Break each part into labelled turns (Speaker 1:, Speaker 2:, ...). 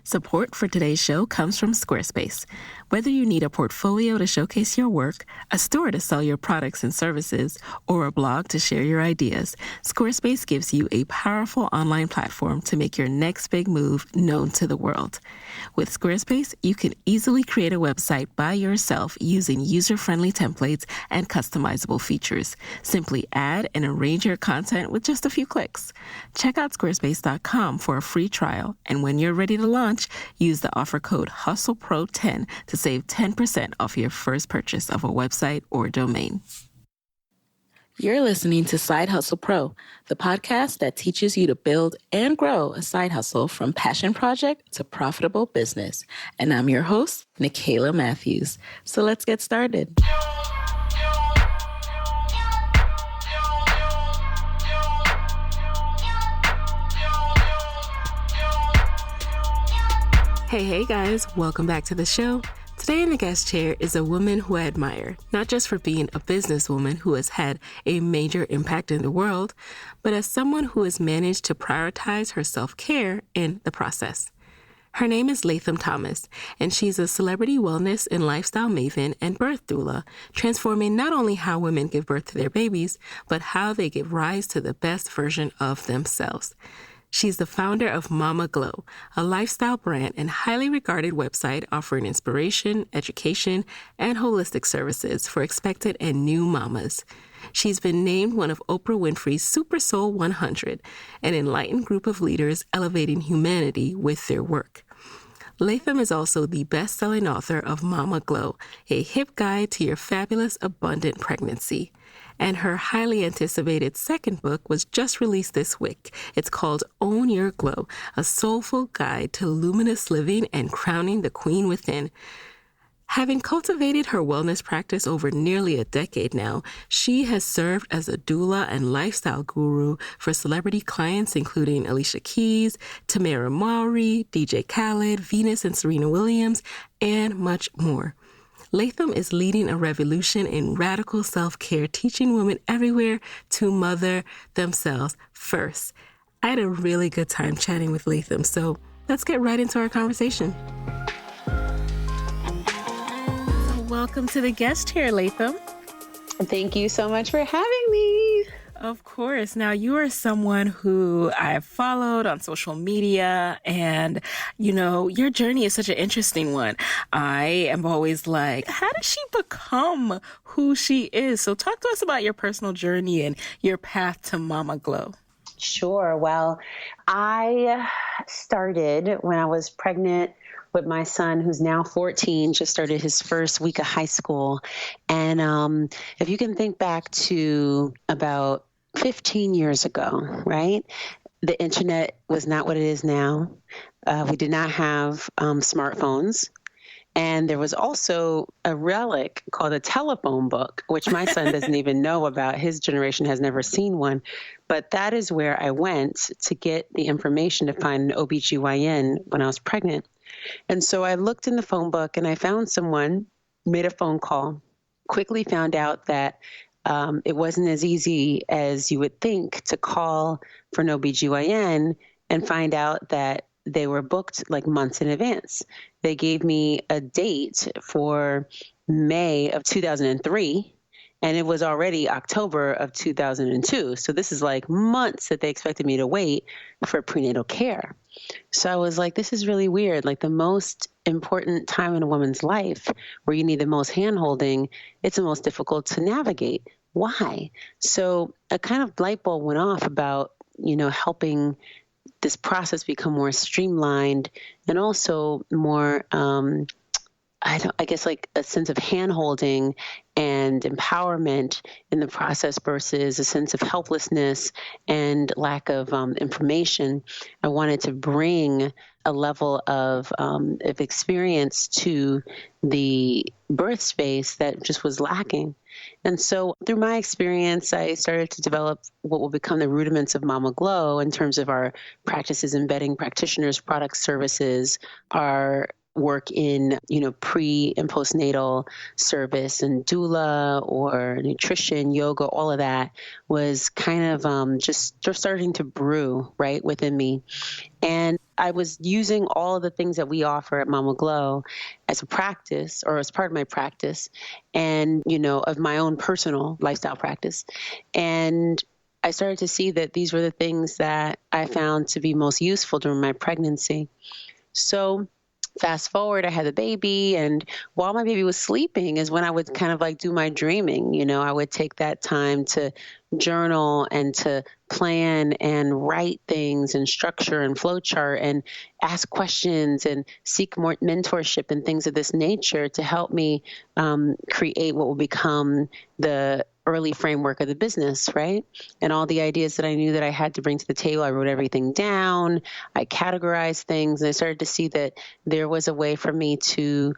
Speaker 1: Support for today's show comes from Squarespace. Whether you need a portfolio to showcase your work, a store to sell your products and services, or a blog to share your ideas, Squarespace gives you a powerful online platform to make your next big move known to the world. With Squarespace, you can easily create a website by yourself using user-friendly templates and customizable features. Simply add and arrange your content with just a few clicks. Check out squarespace.com for a free trial, and when you're ready to launch, use the offer code HustlePro10 to save 10% off your first purchase of a website or domain. You're listening to Side Hustle Pro, the podcast that teaches you to build and grow a side hustle from passion project to profitable business. And I'm your host, Nicaila Matthews. So let's get started. Hey guys, welcome back to the show. Today in the guest chair is a woman who I admire, not just for being a businesswoman who has had a major impact in the world, but as someone who has managed to prioritize her self-care in the process. Her name is Latham Thomas, and she's a celebrity wellness and lifestyle maven and birth doula, transforming not only how women give birth to their babies, but how they give rise to the best version of themselves. She's the founder of Mama Glow, a lifestyle brand and highly regarded website offering inspiration, education, and holistic services for expectant and new mamas. She's been named one of Oprah Winfrey's Super Soul 100, an enlightened group of leaders elevating humanity with their work. Latham is also the best-selling author of Mama Glow, a hip guide to your fabulous, abundant pregnancy. And her highly anticipated second book was just released this week. It's called Own Your Glow, a soulful guide to luminous living and crowning the queen within. Having cultivated her wellness practice over nearly a decade now, she has served as a doula and lifestyle guru for celebrity clients including Alicia Keys, Tamara Mowry, DJ Khaled, Venus and Serena Williams, and much more. Latham is leading a revolution in radical self-care, teaching women everywhere to mother themselves first. I had a really good time chatting with Latham, so let's get right into our conversation. Welcome to the guest chair, Latham.
Speaker 2: Thank you so much for having me.
Speaker 1: Of course. Now, you are someone who I've followed on social media, and, your journey is such an interesting one. I am always like, how did she become who she is? So talk to us about your personal journey and your path to Mama Glow.
Speaker 2: Sure. Well, I started when I was pregnant with my son, who's now 14, just started his first week of high school. And if you can think back to about 15 years ago, right? The internet was not what it is now. We did not have smartphones. And there was also a relic called a telephone book, which my son doesn't even know about. His generation has never seen one. But that is where I went to get the information to find an OBGYN when I was pregnant. And so I looked in the phone book and I found someone, made a phone call, quickly found out that it wasn't as easy as you would think to call for an OBGYN and find out that they were booked like months in advance. They gave me a date for May of 2003, and it was already October of 2002. So this is like months that they expected me to wait for prenatal care. So I was like, this is really weird. Like the most important time in a woman's life where you need the most hand-holding, it's the most difficult to navigate. Why? So a kind of light bulb went off about, helping this process become more streamlined and also more, I guess like a sense of hand-holding and empowerment in the process versus a sense of helplessness and lack of information. I wanted to bring a level of experience to the birth space that just was lacking. And so through my experience, I started to develop what will become the rudiments of Mama Glow in terms of our practices embedding practitioners, products, services, our work in, pre and postnatal service and doula or nutrition, yoga, all of that was kind of just starting to brew right within me. And I was using all of the things that we offer at Mama Glow as a practice or as part of my practice and, of my own personal lifestyle practice. And I started to see that these were the things that I found to be most useful during my pregnancy. So fast forward, I had the baby, and while my baby was sleeping is when I would kind of like do my dreaming. I would take that time to journal and to plan and write things and structure and flow chart and ask questions and seek more mentorship and things of this nature to help me create what will become the early framework of the business, right? And all the ideas that I knew that I had to bring to the table, I wrote everything down. I categorized things, and I started to see that there was a way for me to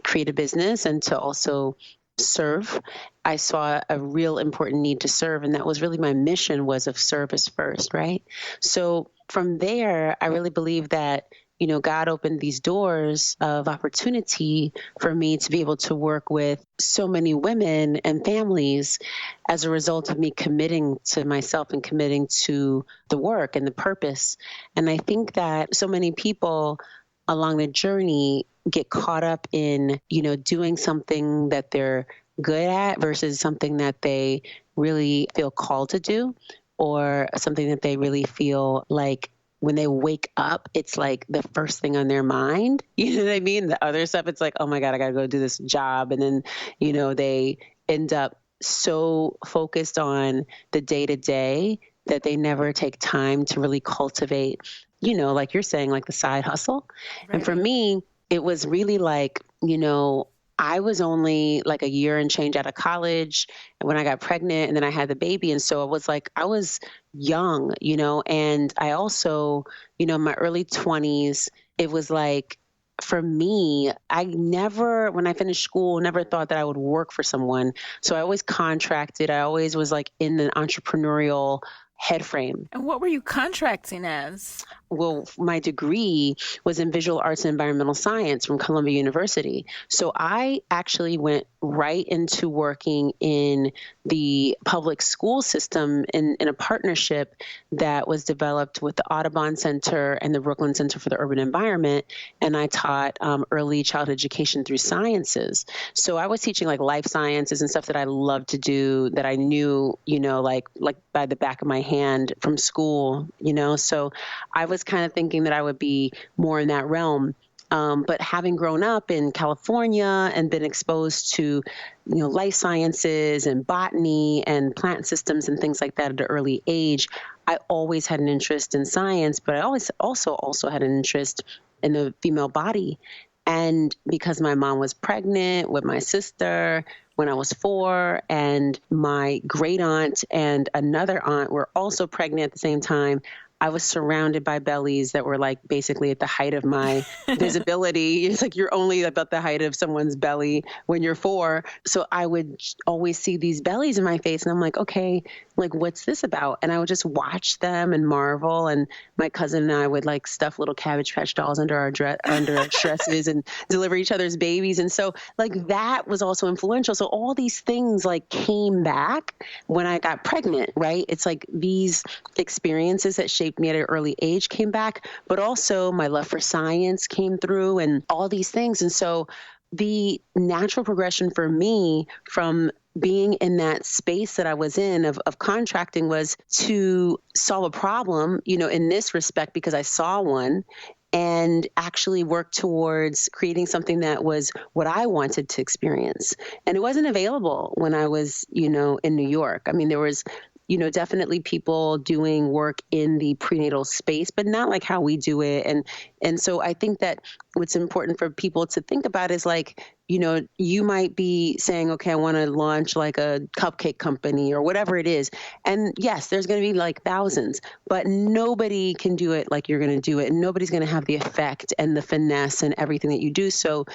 Speaker 2: create a business and to also serve. I saw a real important need to serve, and that was really my mission, was of service first, right? So from there, I really believe that God opened these doors of opportunity for me to be able to work with so many women and families as a result of me committing to myself and committing to the work and the purpose. And I think that so many people along the journey get caught up in, doing something that they're good at versus something that they really feel called to do, or something that they really feel like when they wake up, it's like the first thing on their mind. You know what I mean? The other stuff, it's like, oh my God, I got to go do this job. And then, they end up so focused on the day to day that they never take time to really cultivate, like you're saying, like the side hustle. Right. And for me, it was really like, I was only like a year and change out of college when I got pregnant, and then I had the baby. And so it was like, I was young, and I also, in my early 20s, it was like, for me, I never, when I finished school, never thought that I would work for someone. So I always contracted. I always was like in the entrepreneurial head frame.
Speaker 3: And what were you contracting as?
Speaker 2: Well, my degree was in visual arts and environmental science from Columbia University. So I actually went right into working in the public school system in a partnership that was developed with the Audubon Center and the Brooklyn Center for the Urban Environment. And I taught early childhood education through sciences. So I was teaching like life sciences and stuff that I loved to do, that I knew, like by the back of my hand from school, So I was kind of thinking that I would be more in that realm. But having grown up in California and been exposed to, life sciences and botany and plant systems and things like that at an early age, I always had an interest in science, but I always also had an interest in the female body. And because my mom was pregnant with my sister when I was 4, and my great aunt and another aunt were also pregnant at the same time, I was surrounded by bellies that were like basically at the height of my visibility. It's like you're only about the height of someone's belly when you're 4. So I would always see these bellies in my face, and I'm like, okay, like what's this about? And I would just watch them and marvel. And my cousin and I would like stuff little Cabbage Patch dolls under our dresses and deliver each other's babies. And so like that was also influential. So all these things like came back when I got pregnant, right? It's like these experiences that shaped me at an early age came back, but also my love for science came through and all these things. And so the natural progression for me from being in that space that I was in of contracting was to solve a problem, in this respect, because I saw one, and actually work towards creating something that was what I wanted to experience. And it wasn't available when I was, in New York. I mean, there was definitely people doing work in the prenatal space, but not like how we do it. And so I think that what's important for people to think about is like, you might be saying, okay, I want to launch like a cupcake company or whatever it is. And yes, there's going to be like thousands, but nobody can do it like you're going to do it. And nobody's going to have the effect and the finesse and everything that you do. So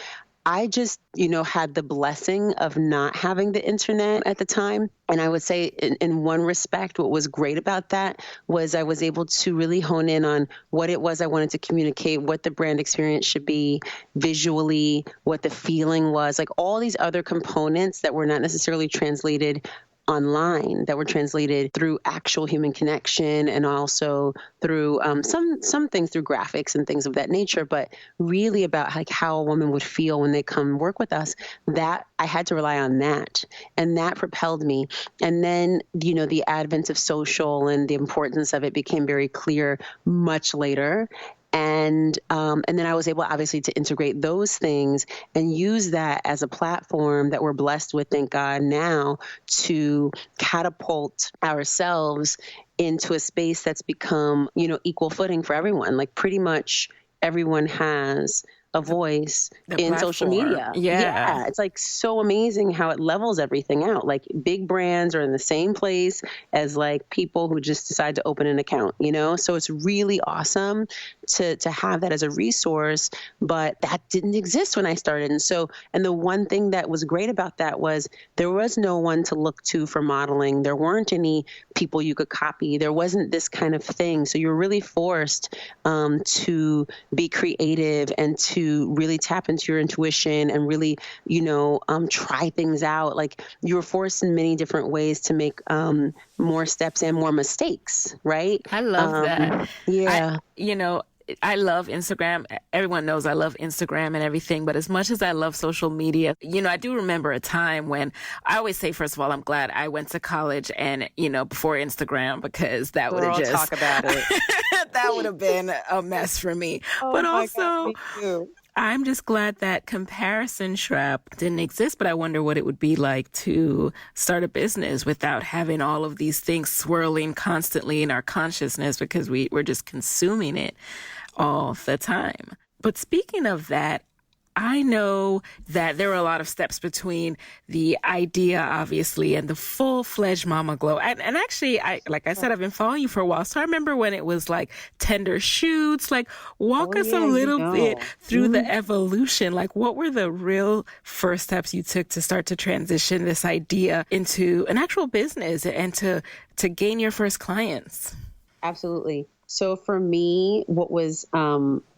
Speaker 2: I just, had the blessing of not having the internet at the time. And I would say in one respect, what was great about that was I was able to really hone in on what it was I wanted to communicate, what the brand experience should be visually, what the feeling was, like all these other components that were not necessarily translated online, that were translated through actual human connection, and also through some things through graphics and things of that nature, but really about like how a woman would feel when they come work with us. That I had to rely on that, and that propelled me. And then the advent of social and the importance of it became very clear much later. And then I was able, obviously, to integrate those things and use that as a platform that we're blessed with, thank God, now to catapult ourselves into a space that's become, equal footing for everyone. Like pretty much everyone has a voice in social media.
Speaker 3: Yeah.
Speaker 2: It's like so amazing how it levels everything out. Like big brands are in the same place as like people who just decide to open an account, So it's really awesome to have that as a resource, but that didn't exist when I started. And the one thing that was great about that was there was no one to look to for modeling. There weren't any people you could copy. There wasn't this kind of thing. So you're really forced to be creative and to really tap into your intuition and really, try things out. Like you were forced in many different ways to make more steps and more mistakes, right?
Speaker 3: I love that.
Speaker 2: Yeah.
Speaker 3: I love Instagram. Everyone knows I love Instagram and everything, but as much as I love social media, I do remember a time when I always say, first of all, I'm glad I went to college and, before Instagram, because that would have just
Speaker 2: talk about it.
Speaker 3: that would have been a mess for me.
Speaker 2: Oh,
Speaker 3: but
Speaker 2: my
Speaker 3: also,
Speaker 2: God, me too.
Speaker 3: I'm just glad that comparison trap didn't exist, but I wonder what it would be like to start a business without having all of these things swirling constantly in our consciousness because we're just consuming it all the time. But speaking of that, I know that there are a lot of steps between the idea, obviously, and the full-fledged mama glow. And actually, like I said, I've been following you for a while. So I remember when it was like tender shoots, like walk us a little bit through the evolution. Like what were the real first steps you took to start to transition this idea into an actual business and to gain your first clients?
Speaker 2: Absolutely. So for me, what was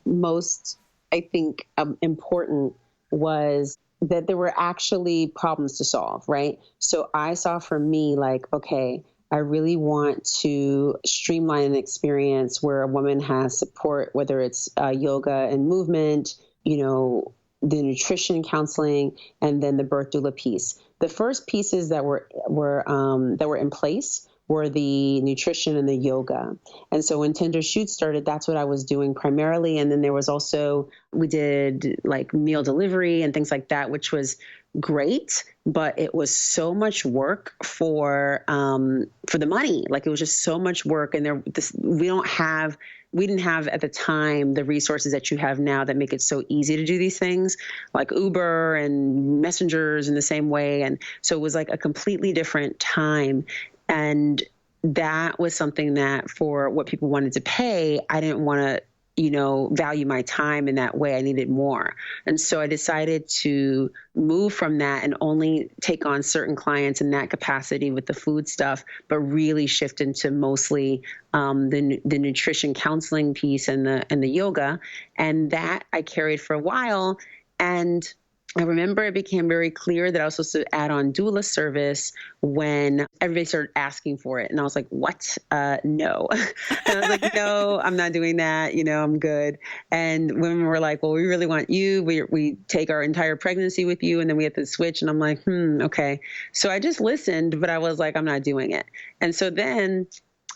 Speaker 2: most, I think, important was that there were actually problems to solve, right? So I saw for me like, okay, I really want to streamline an experience where a woman has support, whether it's yoga and movement, the nutrition counseling, and then the birth doula piece. The first pieces that were in place were the nutrition and the yoga. And so when Tender Shoots started, that's what I was doing primarily. And then there was also, we did like meal delivery and things like that, which was great, but it was so much work for the money. Like it was just so much work. And we didn't have at the time the resources that you have now that make it so easy to do these things, like Uber and messengers in the same way. And so it was like a completely different time. And that was something that for what people wanted to pay, I didn't want to, value my time in that way. I needed more. And so I decided to move from that and only take on certain clients in that capacity with the food stuff, but really shift into mostly the nutrition counseling piece and the yoga. And that I carried for a while. And I remember it became very clear that I was supposed to add on doula service when everybody started asking for it. And I was like, what? No. And I was like, no, I'm not doing that. I'm good. And women were like, well, we really want you. We take our entire pregnancy with you. And then we have to switch. And I'm like, okay. So I just listened, but I was like, I'm not doing it. And so then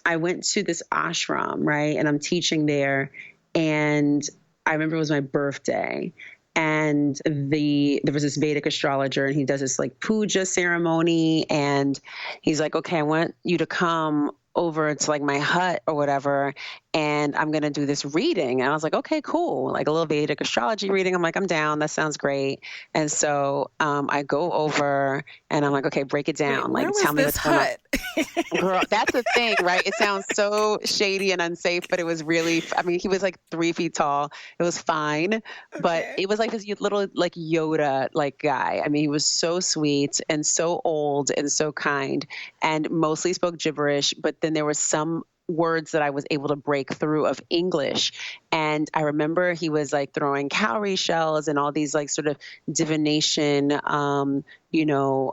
Speaker 2: I went to this ashram, right? And I'm teaching there. And I remember it was my birthday. And there was this Vedic astrologer, and he does this like puja ceremony. And he's like, okay, I want you to come over to like my hut or whatever. and I'm going to do this reading. And I was like, okay, cool. Like a little Vedic astrology reading. I'm like, I'm down. That sounds great. And so I go over and I'm like, okay, break it down.
Speaker 3: Wait,
Speaker 2: Like,
Speaker 3: where was
Speaker 2: tell me
Speaker 3: this
Speaker 2: what's going on.
Speaker 3: hut?
Speaker 2: Girl, that's the thing, right? It sounds so shady and unsafe, but it was really, I mean, he was like 3 feet tall. It was fine, but
Speaker 3: Okay.
Speaker 2: it was like this little like Yoda like guy. I mean, he was so sweet and so old and so kind and mostly spoke gibberish, but then there were some words that I was able to break through of English. And I remember he was like throwing cowrie shells and all these like sort of divination,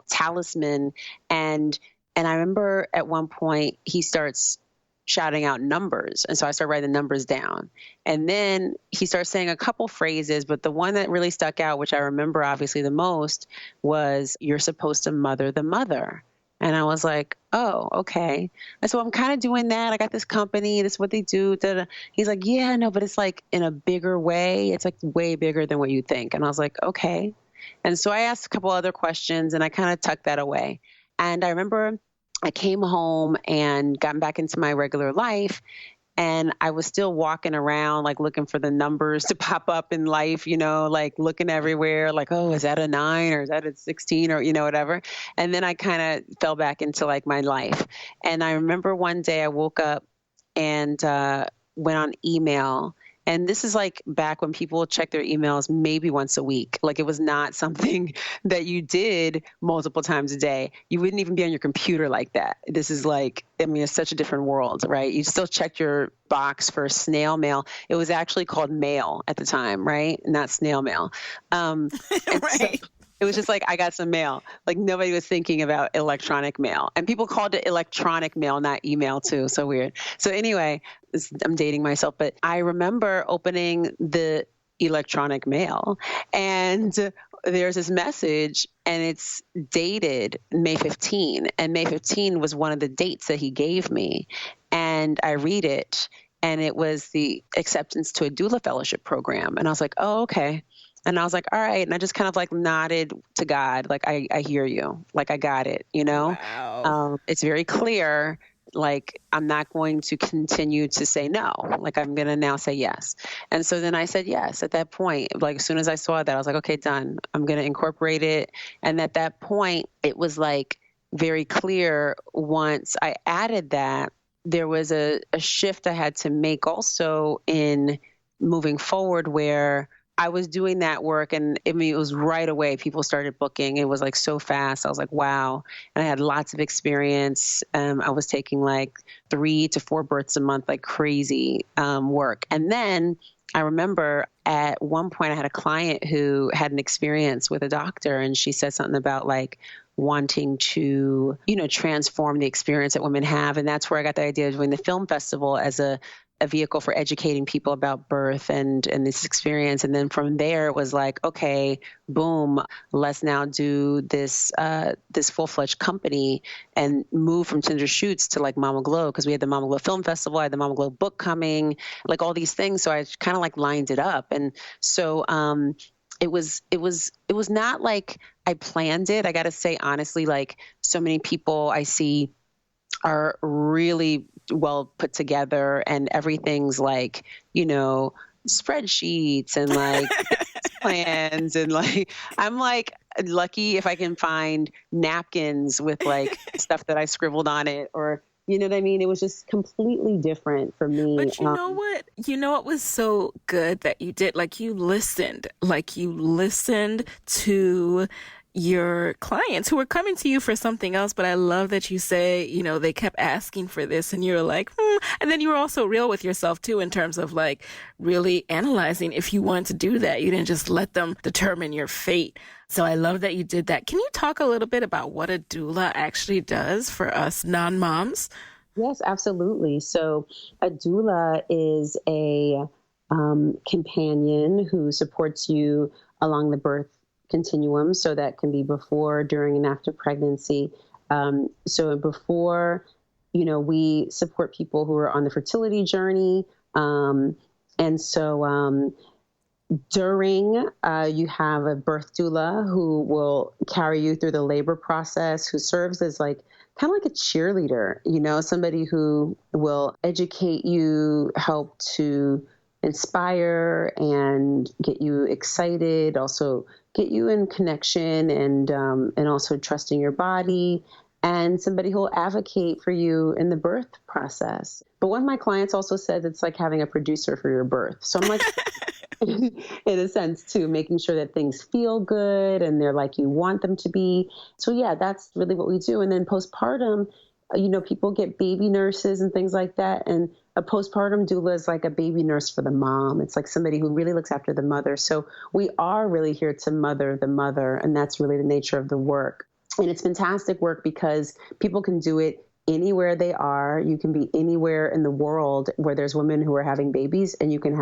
Speaker 2: talisman. And I remember at one point he starts shouting out numbers. And so I started writing the numbers down. And then he starts saying a couple phrases, but the one that really stuck out, which I remember obviously the most, was, "You're supposed to mother the mother." And I was like, oh, okay. And so I'm kind of doing that. I got this company. This is what they do. Da, da. He's like, yeah, no, but it's like in a bigger way. It's like way bigger than what you think. And I was like, okay. And so I asked a couple other questions and I kind of tucked that away. And I remember I came home and got back into my regular life. And I was still walking around, like looking for the numbers to pop up in life, like looking everywhere, like, oh, is that a 9 or is that a 16 or, whatever. And then I kind of fell back into like my life. And I remember one day I woke up and went on email. And this is like back when people check their emails maybe once a week. Like it was not something that you did multiple times a day. You wouldn't even be on your computer like that. This is like, I mean, it's such a different world, right? You still check your box for snail mail. It was actually called mail at the time, right? Not snail mail. And
Speaker 3: Right.
Speaker 2: so it was just like, I got some mail. Like nobody was thinking about electronic mail. And people called it electronic mail, not email too. So weird. So anyway, I'm dating myself, but I remember opening the electronic mail and there's this message and it's dated May 15. And May 15 was one of the dates that he gave me. And I read it and it was the acceptance to a doula fellowship program. And I was like, oh, okay. And I was like, all right. And I just kind of like nodded to God. Like, I hear you. Like, I got it,
Speaker 3: Wow.
Speaker 2: It's very clear. Like, I'm not going to continue to say no. Like, I'm going to now say yes. And so then I said yes at that point. Like, as soon as I saw that, I was like, okay, done. I'm going to incorporate it. And at that point, it was like very clear once I added that, there was a shift I had to make also in moving forward where I was doing that work and I mean, it was right away. People started booking. It was like so fast. I was like, wow. And I had lots of experience. I was taking like 3 to 4 births a month, like crazy work. And then I remember at one point I had a client who had an experience with a doctor and she said something about like wanting to, transform the experience that women have. And that's where I got the idea of doing the film festival as a vehicle for educating people about birth and this experience. And then from there, it was like, okay, boom, let's now do this full-fledged company and move from Tinder Shoots to like Mama Glow, because we had the Mama Glow Film Festival, I had the Mama Glow book coming, like all these things. So I kind of like lined it up. And so it was not like I planned it. I got to say, honestly, like so many people I see are really well put together and everything's like, spreadsheets and like plans and like, I'm like lucky if I can find napkins with like stuff that I scribbled on it or, you know what I mean? It was just completely different for me.
Speaker 3: But you know what? You know what was so good that you did? Like you listened to your clients who were coming to you for something else. But I love that you say, they kept asking for this and you're like, And then you were also real with yourself too, in terms of like really analyzing if you wanted to do that. You didn't just let them determine your fate. So I love that you did that. Can you talk a little bit about what a doula actually does for us non-moms?
Speaker 2: Yes, absolutely. So a doula is a companion who supports you along the birth continuum. So that can be before, during, and after pregnancy. So before, we support people who are on the fertility journey. And so during, you have a birth doula who will carry you through the labor process, who serves as like kind of like a cheerleader, somebody who will educate you, help to inspire and get you excited, also get you in connection and also trusting your body, and somebody who will advocate for you in the birth process. But one of my clients also said it's like having a producer for your birth. So I'm like, in a sense too, making sure that things feel good and they're like you want them to be. So yeah, that's really what we do. And then postpartum, people get baby nurses and things like that. And a postpartum doula is like a baby nurse for the mom. It's like somebody who really looks after the mother. So we are really here to mother the mother. And that's really the nature of the work. And it's fantastic work because people can do it anywhere they are. You can be anywhere in the world where there's women who are having babies, and you can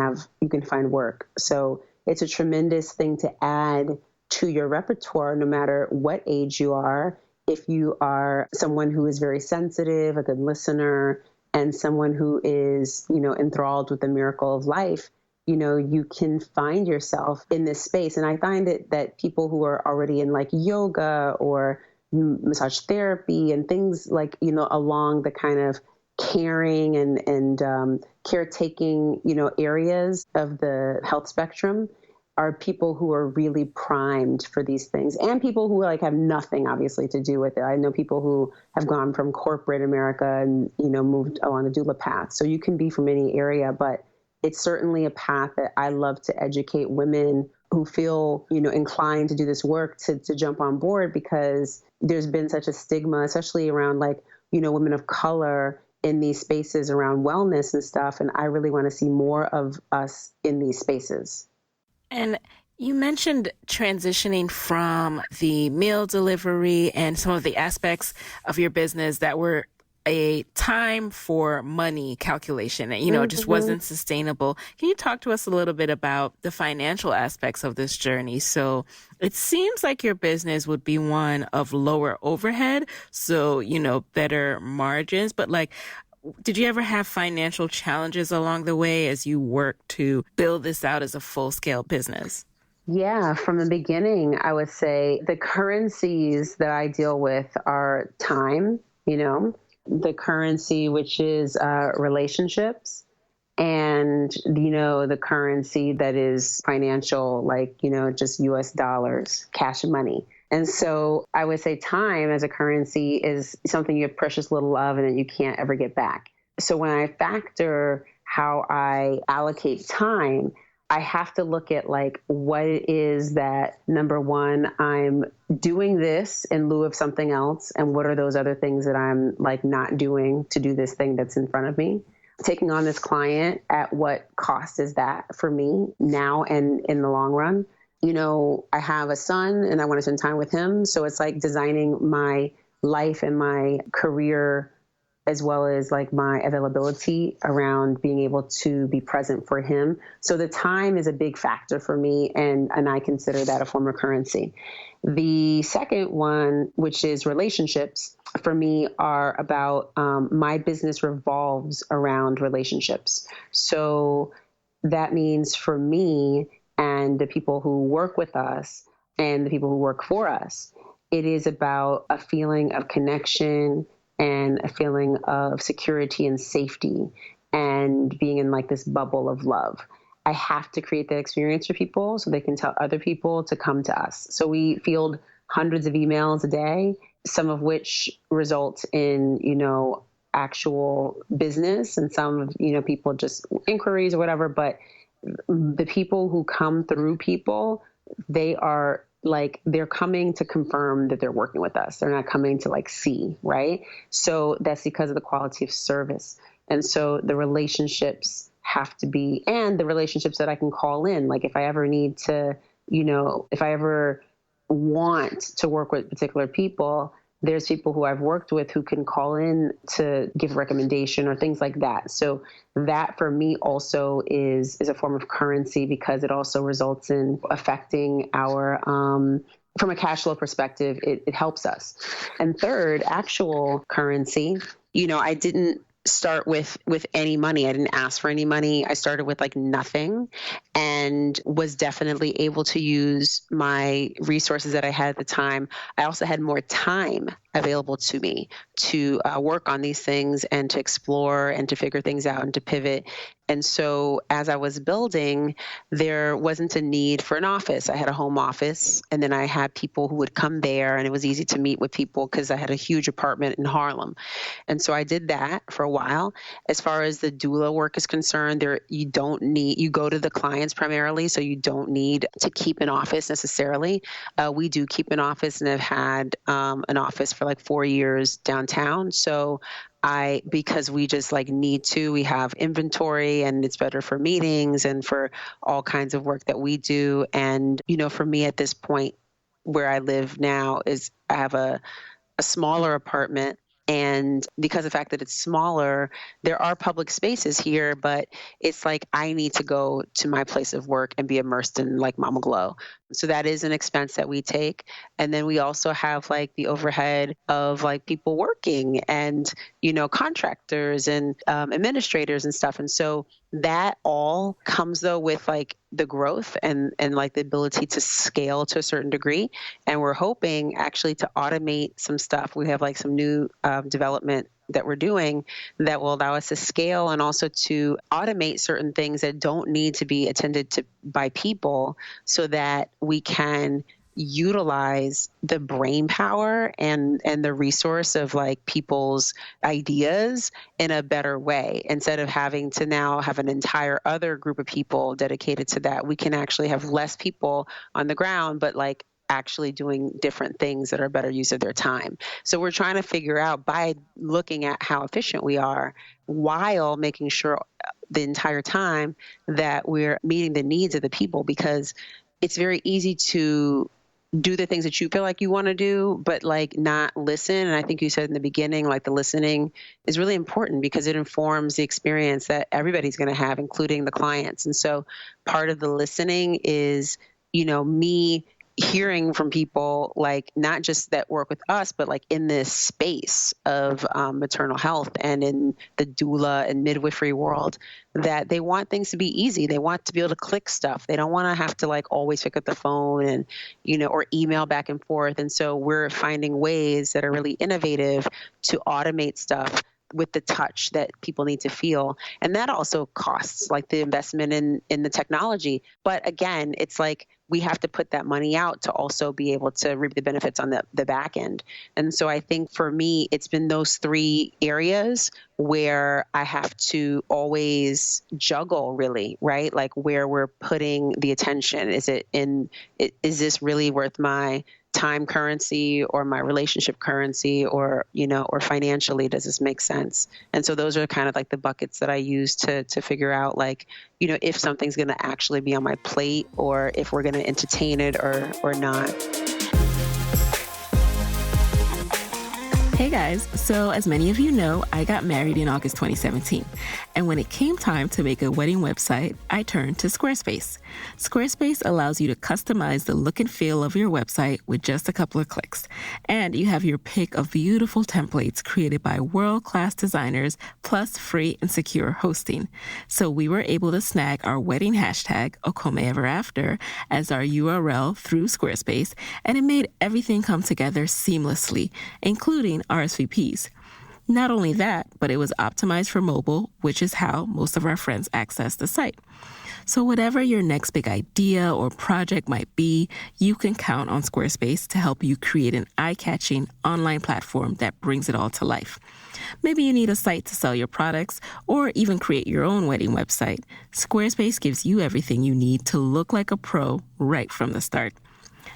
Speaker 2: find work. So it's a tremendous thing to add to your repertoire, no matter what age you are. If you are someone who is very sensitive, a good listener, and someone who is, enthralled with the miracle of life, you can find yourself in this space. And I find it that people who are already in like yoga or massage therapy and things like, along the kind of caring and caretaking, areas of the health spectrum are people who are really primed for these things, and people who like have nothing obviously to do with it. I know people who have gone from corporate America and, moved along the doula path. So you can be from any area, but it's certainly a path that I love to educate women who feel, inclined to do this work to jump on board, because there's been such a stigma, especially around like, women of color in these spaces around wellness and stuff. And I really want to see more of us in these spaces.
Speaker 3: And you mentioned transitioning from the meal delivery and some of the aspects of your business that were a time for money calculation and, it just wasn't sustainable. Can you talk to us a little bit about the financial aspects of this journey? So it seems like your business would be one of lower overhead, so, better margins, but like, did you ever have financial challenges along the way as you work to build this out as a full-scale business?
Speaker 2: Yeah, from the beginning, I would say the currencies that I deal with are time, the currency, which is relationships, and, the currency that is financial, like, just US dollars, cash money. And so I would say time as a currency is something you have precious little of and that you can't ever get back. So when I factor how I allocate time, I have to look at like what it is that, number one, I'm doing this in lieu of something else. And what are those other things that I'm like not doing to do this thing that's in front of me? Taking on this client, at what cost is that for me now and in the long run? I have a son and I want to spend time with him. So it's like designing my life and my career as well as like my availability around being able to be present for him. So the time is a big factor for me, and I consider that a form of currency. The second one, which is relationships, for me are about my business revolves around relationships. So that means for me and the people who work with us and the people who work for us, it is about a feeling of connection and a feeling of security and safety and being in like this bubble of love. I have to create that experience for people so they can tell other people to come to us. So we field hundreds of emails a day, some of which result in, actual business, and some, people just inquiries or whatever. But the people who come through people, they are like, they're coming to confirm that they're working with us. They're not coming to like see, right? So that's because of the quality of service. And so the relationships have to be, and the relationships that I can call in, like if I ever need to, if I ever want to work with particular people, there's people who I've worked with who can call in to give recommendation or things like that. So that for me also is a form of currency, because it also results in affecting our, from a cash flow perspective, it helps us. And third, actual currency, I didn't start with any money. I didn't ask for any money. I started with like nothing, and was definitely able to use my resources that I had at the time. I also had more time available to me to work on these things and to explore and to figure things out and to pivot. And so as I was building, there wasn't a need for an office. I had a home office, and then I had people who would come there, and it was easy to meet with people because I had a huge apartment in Harlem. And so I did that for a while. As far as the doula work is concerned, you go to the clients primarily, so you don't need to keep an office necessarily. We do keep an office and have had an office for like 4 years downtown. So because we just like need to, we have inventory, and it's better for meetings and for all kinds of work that we do. And, for me at this point where I live now is I have a smaller apartment. And because of the fact that it's smaller, there are public spaces here, but it's like I need to go to my place of work and be immersed in like Mama Glow. So that is an expense that we take. And then we also have like the overhead of like people working and, contractors and administrators and stuff. And so that all comes though with like the growth and like the ability to scale to a certain degree. And we're hoping actually to automate some stuff. We have like some new development that we're doing that will allow us to scale and also to automate certain things that don't need to be attended to by people, so that we can utilize the brain power and the resource of like people's ideas in a better way. Instead of having to now have an entire other group of people dedicated to that, we can actually have less people on the ground, but like actually doing different things that are better use of their time. So we're trying to figure out, by looking at how efficient we are while making sure the entire time that we're meeting the needs of the people, because it's very easy to do the things that you feel like you want to do, but like not listen. And I think you said in the beginning, like the listening is really important because it informs the experience that everybody's going to have, including the clients. And so part of the listening is, me hearing from people, like not just that work with us, but like in this space of maternal health and in the doula and midwifery world, that they want things to be easy. They want to be able to click stuff. They don't want to have to like always pick up the phone and, or email back and forth. And so we're finding ways that are really innovative to automate stuff with the touch that people need to feel. And that also costs, like the investment in the technology. But again, it's like we have to put that money out to also be able to reap the benefits on the back end. And so I think for me, it's been those three areas where I have to always juggle, really, right? Like where we're putting the attention. Is this really worth my time currency or my relationship currency, or, or financially, does this make sense? And so those are kind of like the buckets that I use to figure out, like, if something's going to actually be on my plate, or if we're going to entertain it or not.
Speaker 1: Hey guys, so as many of you know, I got married in August 2017. And when it came time to make a wedding website, I turned to Squarespace. Squarespace allows you to customize the look and feel of your website with just a couple of clicks. And you have your pick of beautiful templates created by world-class designers, plus free and secure hosting. So we were able to snag our wedding hashtag, Okome Ever After, as our URL through Squarespace, and it made everything come together seamlessly, including RSVPs. Not only that, but it was optimized for mobile, which is how most of our friends access the site. So whatever your next big idea or project might be, you can count on Squarespace to help you create an eye-catching online platform that brings it all to life. Maybe you need a site to sell your products or even create your own wedding website. Squarespace gives you everything you need to look like a pro right from the start.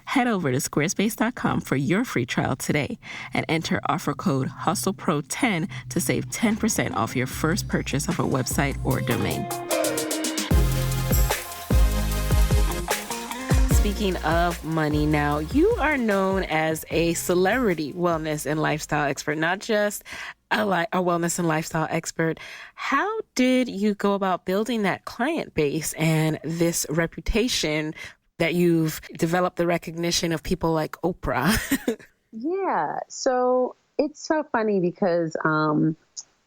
Speaker 1: Head over to squarespace.com for your free trial today and enter offer code HustlePro10 to save 10% off your first purchase of a website or domain.
Speaker 3: Speaking of money now, you are known as a celebrity wellness and lifestyle expert, not just a wellness and lifestyle expert. How did you go about building that client base and this reputation that you've developed the recognition of people like Oprah?
Speaker 2: Yeah. So it's so funny because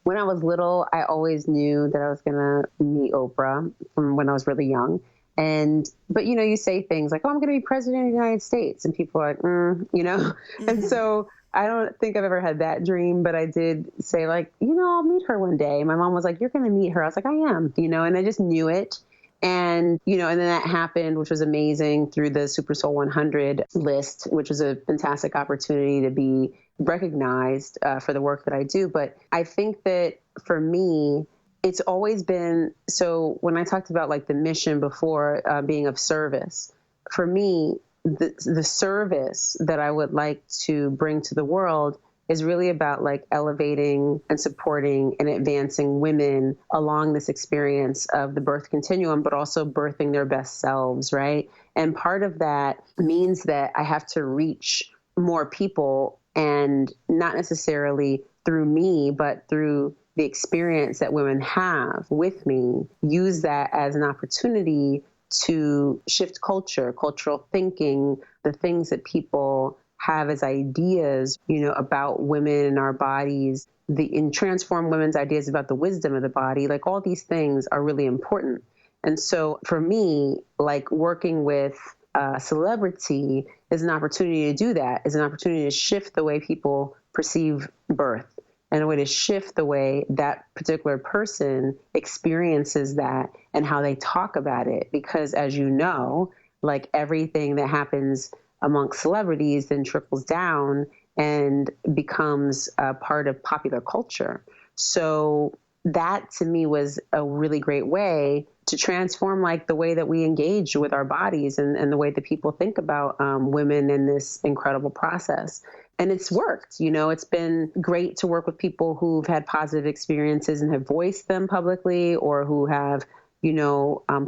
Speaker 2: when When I was little, I always knew that I was going to meet Oprah from when I was really young. But you say things like, oh, I'm going to be president of the United States. And people are like,
Speaker 3: Mm-hmm.
Speaker 2: And so I don't think I've ever had that dream, but I did say like, I'll meet her one day. My mom was like, you're going to meet her. I was like, I am, and I just knew it. And then that happened, which was amazing, through the Super Soul 100 list, which was a fantastic opportunity to be recognized for the work that I do. But I think that for me, it's always been, so when I talked about like the mission before, being of service, for me, the service that I would like to bring to the world is really about like elevating and supporting and advancing women along this experience of the birth continuum, but also birthing their best selves, right? And part of that means that I have to reach more people, and not necessarily through me, but through the experience that women have with me, use that as an opportunity to shift cultural thinking, the things that people have as ideas, about women and our bodies, and transform women's ideas about the wisdom of the body. Like all these things are really important. And so for me, like working with a celebrity is an opportunity to do that, is an opportunity to shift the way people perceive birth, and a way to shift the way that particular person experiences that and how they talk about it. Because as you know, like everything that happens amongst celebrities then trickles down and becomes a part of popular culture. So that to me was a really great way to transform like the way that we engage with our bodies and the way that people think about women in this incredible process. And it's worked. It's been great to work with people who've had positive experiences and have voiced them publicly, or who have,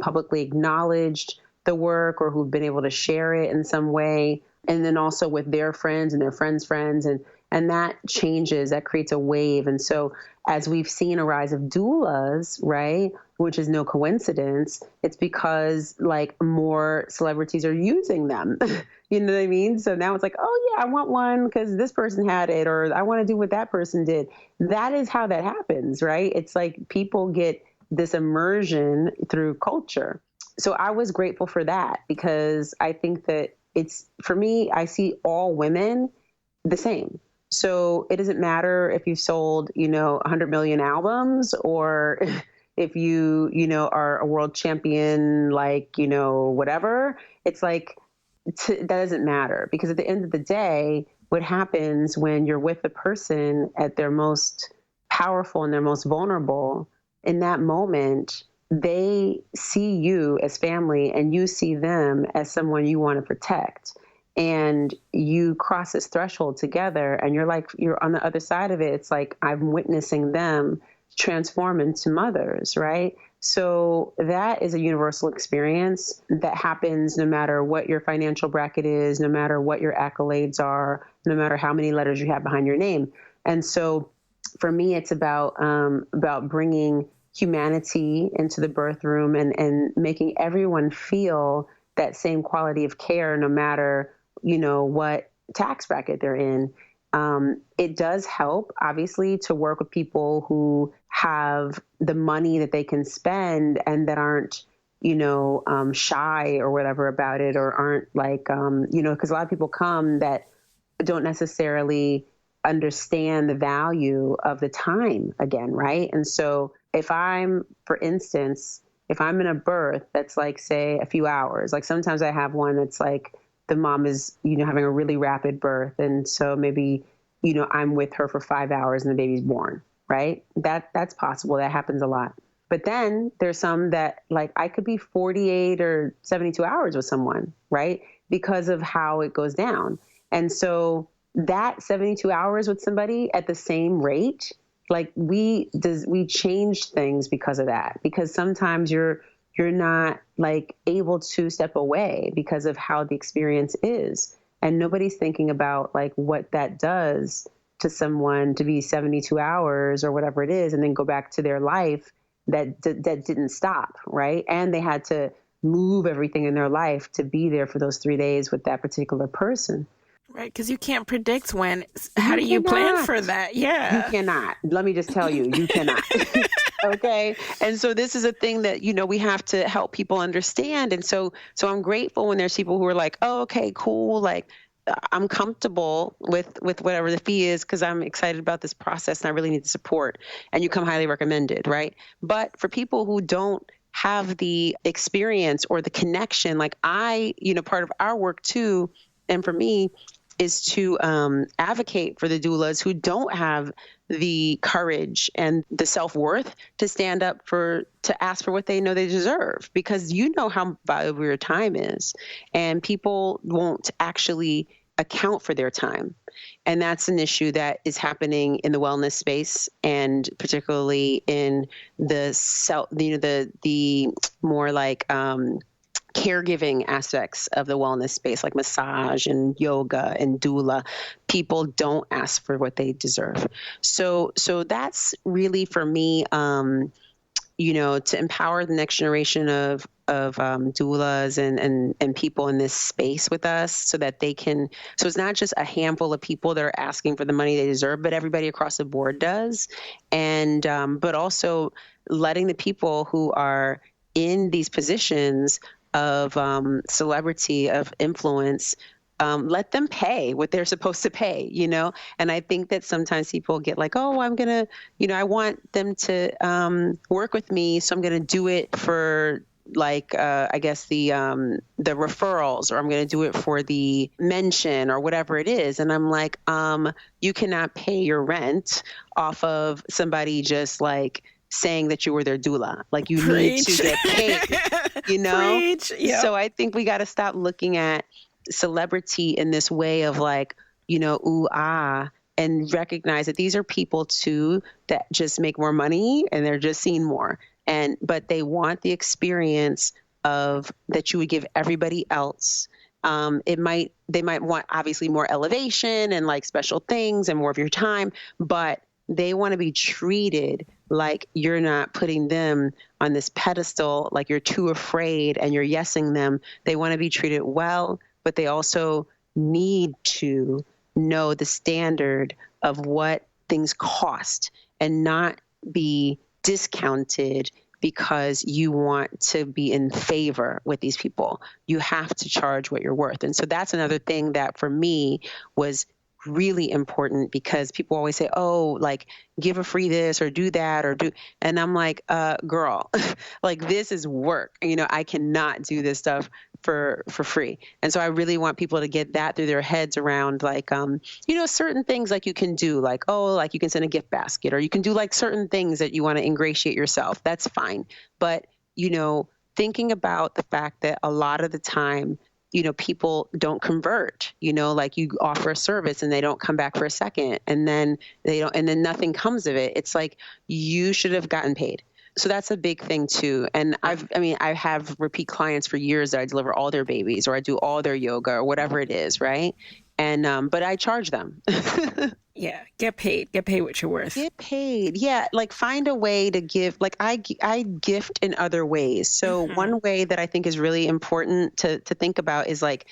Speaker 2: publicly acknowledged the work, or who've been able to share it in some way. And then also with their friends and their friends' friends. And that changes, that creates a wave. And so as we've seen a rise of doulas, right, which is no coincidence, it's because like more celebrities are using them. You know what I mean? So now it's like, oh yeah, I want one because this person had it, or I want to do what that person did. That is how that happens, right? It's like people get this immersion through culture. So I was grateful for that, because I think that for me, I see all women the same. So it doesn't matter if you sold, 100 million albums, or if you are a world champion, like, whatever. It's like, that doesn't matter, because at the end of the day, what happens when you're with a person at their most powerful and their most vulnerable, in that moment, they see you as family and you see them as someone you want to protect. And you cross this threshold together, and you're on the other side of it. It's like I'm witnessing them transform into mothers, right? So that is a universal experience that happens no matter what your financial bracket is, no matter what your accolades are, no matter how many letters you have behind your name. And so for me, it's about bringing humanity into the birth room and making everyone feel that same quality of care, no matter, what tax bracket they're in. It does help, obviously, to work with people who have the money that they can spend and that aren't, shy or whatever about it, or aren't like, because a lot of people come that don't necessarily understand the value of the time again, right? And so for instance, if I'm in a birth that's like, say, a few hours, like sometimes I have one that's like the mom is, having a really rapid birth. And so maybe, I'm with her for 5 hours and the baby's born, right? That's possible. That happens a lot. But then there's some that like I could be 48 or 72 hours with someone, right? Because of how it goes down. And so that 72 hours with somebody at the same rate, like we change things because of that, because sometimes you're not like able to step away because of how the experience is. And nobody's thinking about like what that does to someone to be 72 hours or whatever it is, and then go back to their life that didn't stop, right? And they had to move everything in their life to be there for those 3 days with that particular person.
Speaker 3: Right, because you can't predict when. How do you plan for that? Yeah.
Speaker 2: You cannot. Let me just tell you, you cannot. Okay. And so this is a thing that, we have to help people understand. And so I'm grateful when there's people who are like, oh, okay, cool. Like, I'm comfortable with whatever the fee is because I'm excited about this process and I really need the support. And you come highly recommended, right? But for people who don't have the experience or the connection, like part of our work too, and for me, is to advocate for the doulas who don't have the courage and the self-worth to stand up to ask for what they know they deserve, because you know how valuable your time is, and people won't actually account for their time. And that's an issue that is happening in the wellness space, and particularly in the the more like caregiving aspects of the wellness space, like massage and yoga and doula. People don't ask for what they deserve. So that's really for me, to empower the next generation of doulas and people in this space with us, so that they can. So it's not just a handful of people that are asking for the money they deserve, but everybody across the board does, and but also letting the people who are in these positions of celebrity, of influence, let them pay what they're supposed to pay, And I think that sometimes people get like, oh, I'm going to, I want them to work with me, so I'm going to do it for like, I guess the referrals, or I'm going to do it for the mention or whatever it is. And I'm like, you cannot pay your rent off of somebody just like saying that you were their doula. Like, you
Speaker 3: Preach.
Speaker 2: need to get paid,
Speaker 3: Preach. Yep.
Speaker 2: So I think we got to stop looking at celebrity in this way of like, ooh, ah, and recognize that these are people too that just make more money and they're just seen more. But they want the experience of that you would give everybody else. They might want obviously more elevation and like special things and more of your time, but they want to be treated like you're not putting them on this pedestal, like you're too afraid and you're yesing them. They want to be treated well, but they also need to know the standard of what things cost and not be discounted because you want to be in favor with these people. You have to charge what you're worth. And so that's another thing that for me was really important, because people always say, oh, like give a free this or do that or do. And I'm like, girl, like this is work. I cannot do this stuff for free. And so I really want people to get that through their heads around like, certain things like you can do, like, oh, like you can send a gift basket, or you can do like certain things that you want to ingratiate yourself. That's fine. But, thinking about the fact that a lot of the time, people don't convert, like you offer a service and they don't come back for a second, and then and then nothing comes of it. It's like, you should have gotten paid. So that's a big thing too. And I have repeat clients for years that I deliver all their babies, or I do all their yoga or whatever it is. Right. And, but I charge them.
Speaker 3: Yeah. Get paid what you're worth.
Speaker 2: Get paid. Yeah. Like find a way to give, like I gift in other ways. So one way that I think is really important to think about is like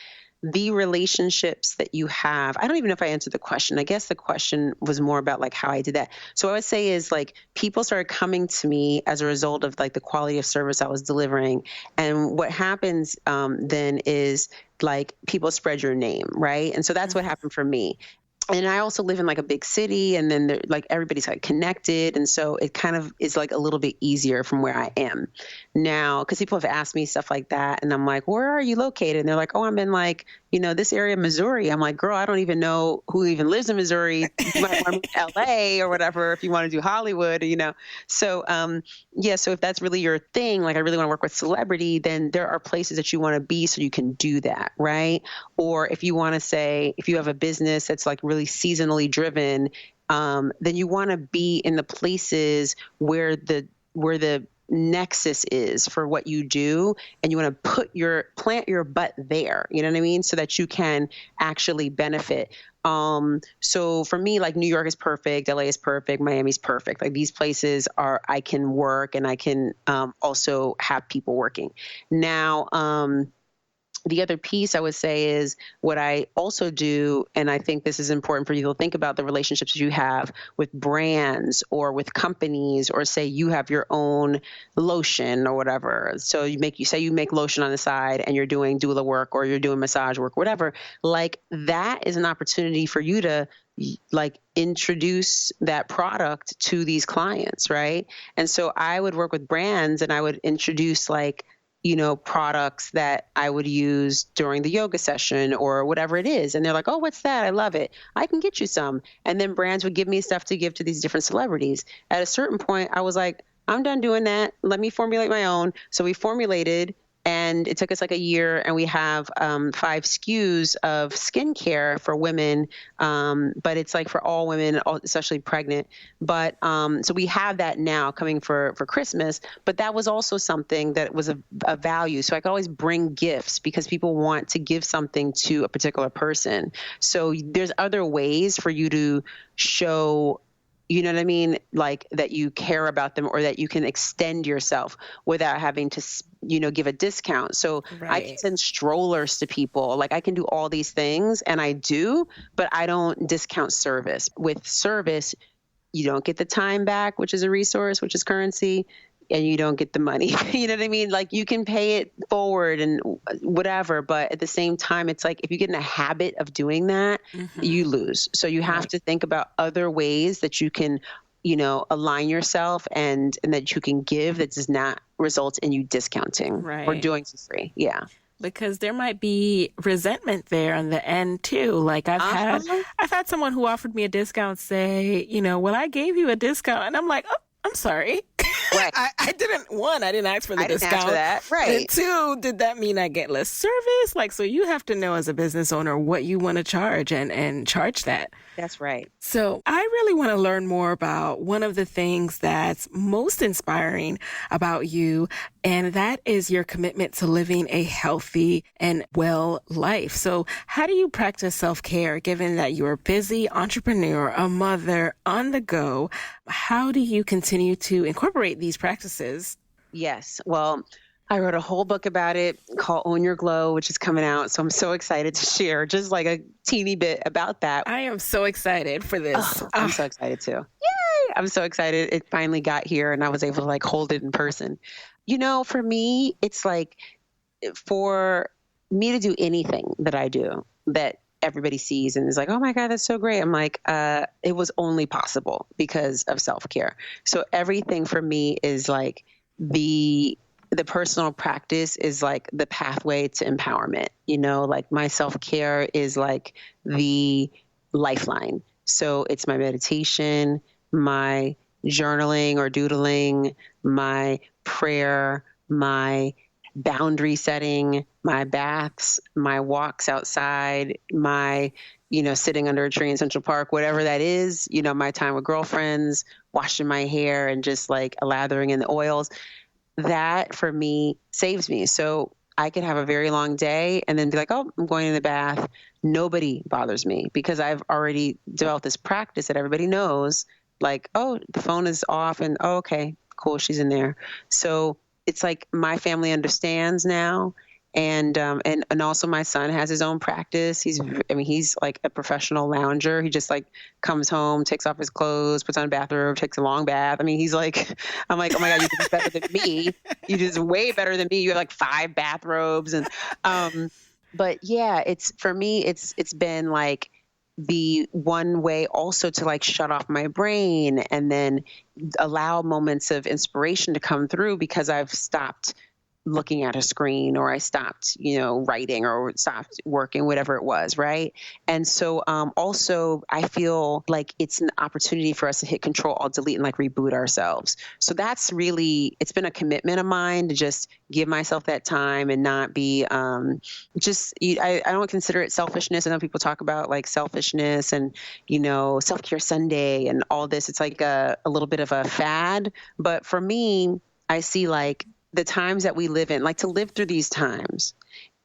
Speaker 2: the relationships that you have. I don't even know if I answered the question. I guess the question was more about like how I did that. So what I would say is like people started coming to me as a result of like the quality of service I was delivering. And what happens then is like people spread your name, right? And so that's what happened for me. And I also live in like a big city, and then like everybody's like connected. And so it kind of is like a little bit easier from where I am now, because people have asked me stuff like that. And I'm like, where are you located? And they're like, oh, I'm in like, this area of Missouri. I'm like, girl, I don't even know who even lives in Missouri. You might want to move to LA or whatever if you want to do Hollywood, So, so if that's really your thing, like I really want to work with celebrity, then there are places that you want to be so you can do that, right? Or if you want to say, if you have a business that's like really seasonally driven, then you want to be in the places where the nexus is for what you do, and you want to plant your butt there, you know what I mean? So that you can actually benefit. So for me, like New York is perfect, LA is perfect, Miami's perfect. Like these places I can work, and I can also have people working. Now, The other piece I would say is what I also do, and I think this is important for you to think about the relationships you have with brands or with companies, or say you have your own lotion or whatever. So you say you make lotion on the side and you're doing doula work or you're doing massage work, whatever. Like that is an opportunity for you to like introduce that product to these clients, right? And so I would work with brands and I would introduce like, products that I would use during the yoga session or whatever it is. And they're like, oh, what's that? I love it. I can get you some. And then brands would give me stuff to give to these different celebrities. At a certain point, I was like, I'm done doing that. Let me formulate my own. So we formulated, and it took us like a year, and we have 5 SKUs of skincare for women, but it's like for all women, especially pregnant. But so we have that now coming for Christmas, but that was also something that was a value. So I could always bring gifts because people want to give something to a particular person. So there's other ways for you to show, you know what I mean? Like that you care about them or that you can extend yourself without having to, give a discount. So right. I can send strollers to people. Like I can do all these things, and I do, but I don't discount service. With service, you don't get the time back, which is a resource, which is currency, and you don't get the money. You know what I mean? Like you can pay it forward and whatever, but at the same time, it's like if you get in a habit of doing that, you lose. So you have to think about other ways that you can, align yourself and that you can give that does not result in you discounting or doing for free. Yeah.
Speaker 3: Because there might be resentment there on the end too. Like I've had someone who offered me a discount say, well, I gave you a discount, and I'm like, oh, I'm sorry.
Speaker 2: Right.
Speaker 3: I didn't ask for the discount.
Speaker 2: Ask for that. Right.
Speaker 3: And 2, did that mean I get less service? Like, so you have to know as a business owner what you want to charge and charge that.
Speaker 2: That's right.
Speaker 3: So I really want to learn more about one of the things that's most inspiring about you, and that is your commitment to living a healthy and well life. So how do you practice self-care given that you're a busy entrepreneur, a mother on the go? How do you continue to incorporate these practices?
Speaker 2: Yes. Well, I wrote a whole book about it called Own Your Glow, which is coming out. So I'm so excited to share just like a teeny bit about that.
Speaker 3: I am so excited for this.
Speaker 2: I'm so excited too. Yay! I'm so excited. It finally got here and I was able to like hold it in person. For me, it's like for me to do anything that I do that everybody sees and is like, oh my God, that's so great. I'm like, it was only possible because of self-care. So everything for me is like the personal practice is like the pathway to empowerment, like my self-care is like the lifeline. So it's my meditation, my journaling or doodling, my prayer, my boundary setting, my baths, my walks outside, my, sitting under a tree in Central Park, whatever that is, my time with girlfriends, washing my hair and just like lathering in the oils. That for me saves me. So I could have a very long day and then be like, oh, I'm going in the bath. Nobody bothers me because I've already developed this practice that everybody knows, like, oh, the phone is off and oh, okay, cool. She's in there. So it's like my family understands now. And also my son has his own practice. He's like a professional lounger. He just like comes home, takes off his clothes, puts on a bathrobe, takes a long bath. He's like, I'm like, oh my God, you do better than me. You do way better than me. You have like 5 bathrobes. And, but yeah, for me, it's been like the one way also to like shut off my brain and then allow moments of inspiration to come through because I've stopped looking at a screen or I stopped, writing or stopped working, whatever it was. Right. And so, also I feel like it's an opportunity for us to hit Control, Alt, Delete and like reboot ourselves. So that's really, it's been a commitment of mine to just give myself that time and not be, I don't consider it selfishness. I know people talk about like selfishness and, self-care Sunday and all this. It's like a little bit of a fad, but for me, I see like the times that we live in, like to live through these times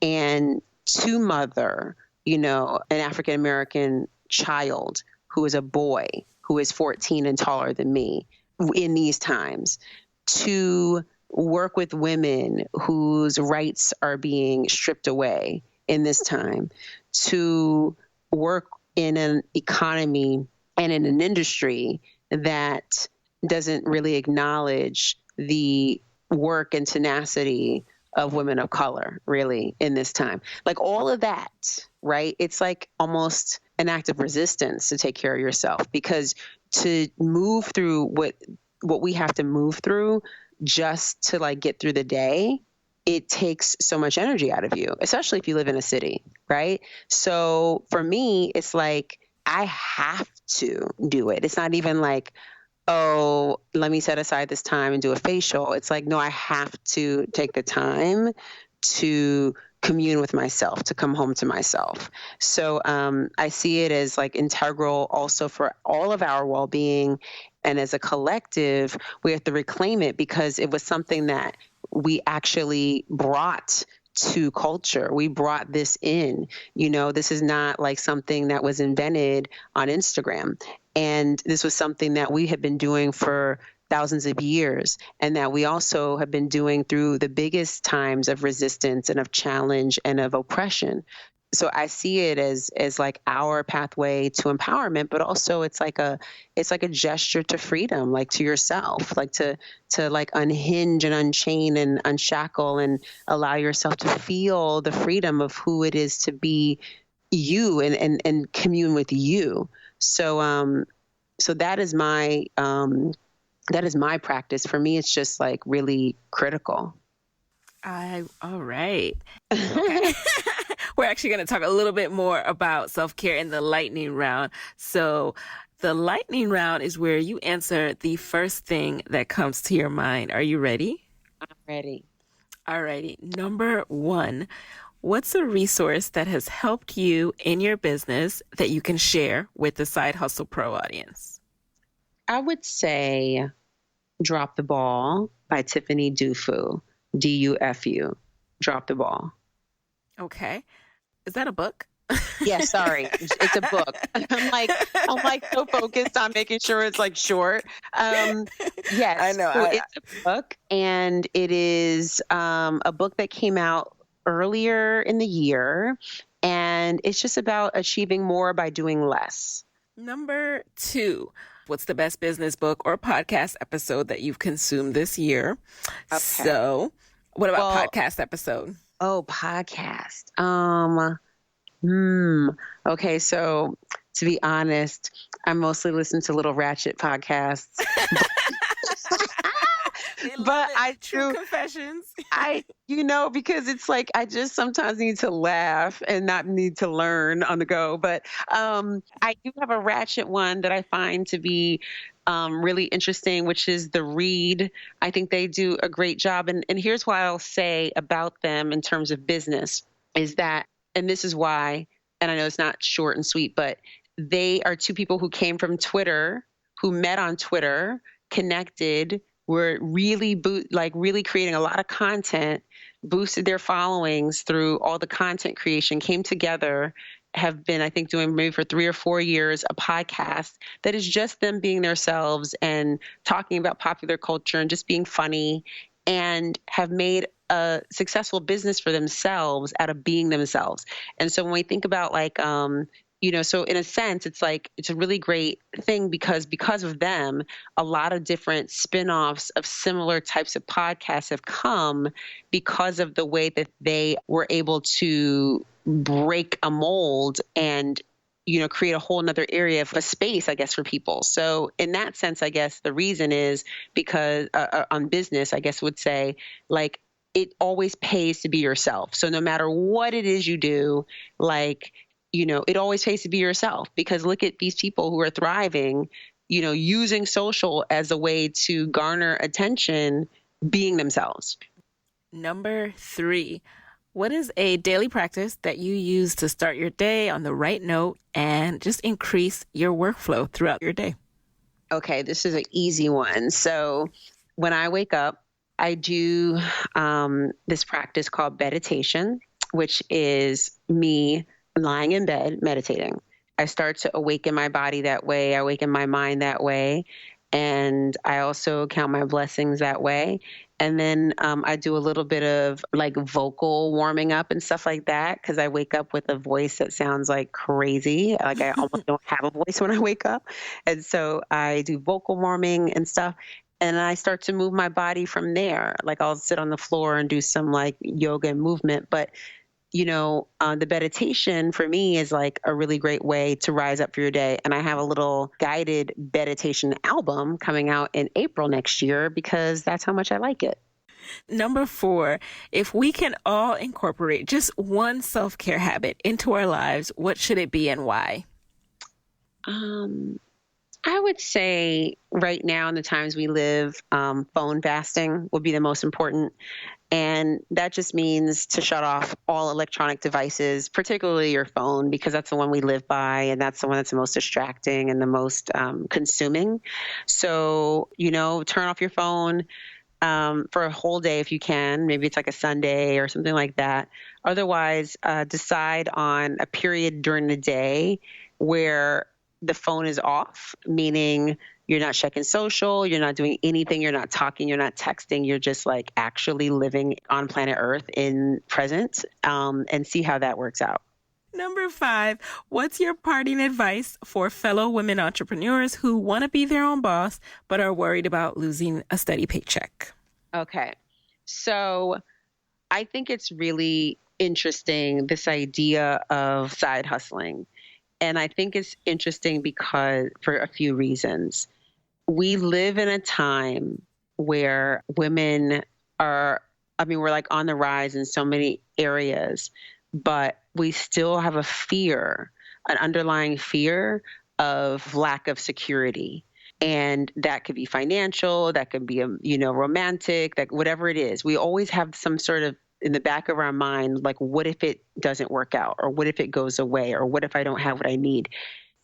Speaker 2: and to mother, an African-American child who is a boy who is 14 and taller than me in these times, to work with women whose rights are being stripped away in this time, to work in an economy and in an industry that doesn't really acknowledge the work and tenacity of women of color, really, in this time. Like all of that, right? It's like almost an act of resistance to take care of yourself, because to move through what we have to move through just to like get through the day, it takes so much energy out of you, especially if you live in a city, right? So for me, it's like I have to do it. It's not even like, oh, let me set aside this time and do a facial. It's like, no, I have to take the time to commune with myself, to come home to myself. So I see it as like integral also for all of our well-being. And as a collective, we have to reclaim it, because it was something that we actually brought to culture. We brought this in. This is not like something that was invented on Instagram. And this was something that we have been doing for thousands of years, and that we also have been doing through the biggest times of resistance and of challenge and of oppression. So I see it as like our pathway to empowerment, but also it's like a gesture to freedom, like to yourself, like to like unhinge and unchain and unshackle and allow yourself to feel the freedom of who it is to be you and commune with you. So so that is my practice. For me, it's just like really critical.
Speaker 3: All right. Okay. We're actually going to talk a little bit more about self-care in the lightning round. So the lightning round is where you answer the first thing that comes to your mind. Are you ready?
Speaker 2: I'm ready.
Speaker 3: All righty. Number 1, what's a resource that has helped you in your business that you can share with the Side Hustle Pro audience?
Speaker 2: I would say Drop the Ball by Tiffany Dufu. Dufu. Drop the Ball.
Speaker 3: Okay. Is that a book?
Speaker 2: Yeah, sorry. It's a book. I'm like so focused on making sure it's like short. Yes.
Speaker 3: I know.
Speaker 2: So it's a book, and it is a book that came out earlier in the year, and it's just about achieving more by doing less.
Speaker 3: Number 2, what's the best business book or podcast episode that you've consumed this year? Okay. So what about podcast episode?
Speaker 2: Oh, podcast. Okay. So to be honest, I mostly listen to Little Ratchet podcasts. But I
Speaker 3: True confessions.
Speaker 2: Because it's like I just sometimes need to laugh and not need to learn on the go. But I do have a ratchet one that I find to be really interesting, which is The Read. I think they do a great job. And here's what I'll say about them in terms of business is that, and this is why, and I know it's not short and sweet, but they are two people who came from Twitter, who met on Twitter, connected, were really really creating a lot of content, boosted their followings through all the content creation, came together, have been, I think, doing maybe for 3 or 4 years, a podcast that is just them being themselves and talking about popular culture and just being funny, and have made a successful business for themselves out of being themselves. And so when we think about so in a sense, it's like, it's a really great thing because of them, a lot of different spin-offs of similar types of podcasts have come because of the way that they were able to break a mold and, create a whole nother area of a space, I guess, for people. So in that sense, I guess the reason is because on business, I guess would say, like, it always pays to be yourself. So no matter what it is you do, it always pays to be yourself, because look at these people who are thriving, using social as a way to garner attention, being themselves.
Speaker 3: Number 3, what is a daily practice that you use to start your day on the right note and just increase your workflow throughout your day?
Speaker 2: Okay, this is an easy one. So when I wake up, I do this practice called meditation, which is me lying in bed, meditating. I start to awaken my body that way. I awaken my mind that way. And I also count my blessings that way. And then I do a little bit of like vocal warming up and stuff like that because I wake up with a voice that sounds like crazy. Like I almost don't have a voice when I wake up. And so I do vocal warming and stuff. And I start to move my body from there. Like I'll sit on the floor and do some like yoga and movement. But the meditation for me is like a really great way to rise up for your day. And I have a little guided meditation album coming out in April next year because that's how much I like it.
Speaker 3: Number 4, if we can all incorporate just one self-care habit into our lives, what should it be and why?
Speaker 2: I would say right now in the times we live, phone fasting would be the most important. And that just means to shut off all electronic devices, particularly your phone, because that's the one we live by. And that's the one that's the most distracting and the most consuming. So, turn off your phone for a whole day if you can. Maybe it's like a Sunday or something like that. Otherwise, decide on a period during the day where the phone is off, meaning you're not checking social, you're not doing anything, you're not talking, you're not texting, you're just like actually living on planet Earth in present, and see how that works out.
Speaker 3: Number 5, what's your parting advice for fellow women entrepreneurs who want to be their own boss but are worried about losing a steady paycheck?
Speaker 2: Okay. So I think it's really interesting, this idea of side hustling. And I think it's interesting because for a few reasons. We live in a time where women we're like on the rise in so many areas, but we still have an underlying fear of lack of security. And that could be financial, that could be, romantic, that whatever it is. We always have some sort of in the back of our mind, like, what if it doesn't work out? Or what if it goes away? Or what if I don't have what I need?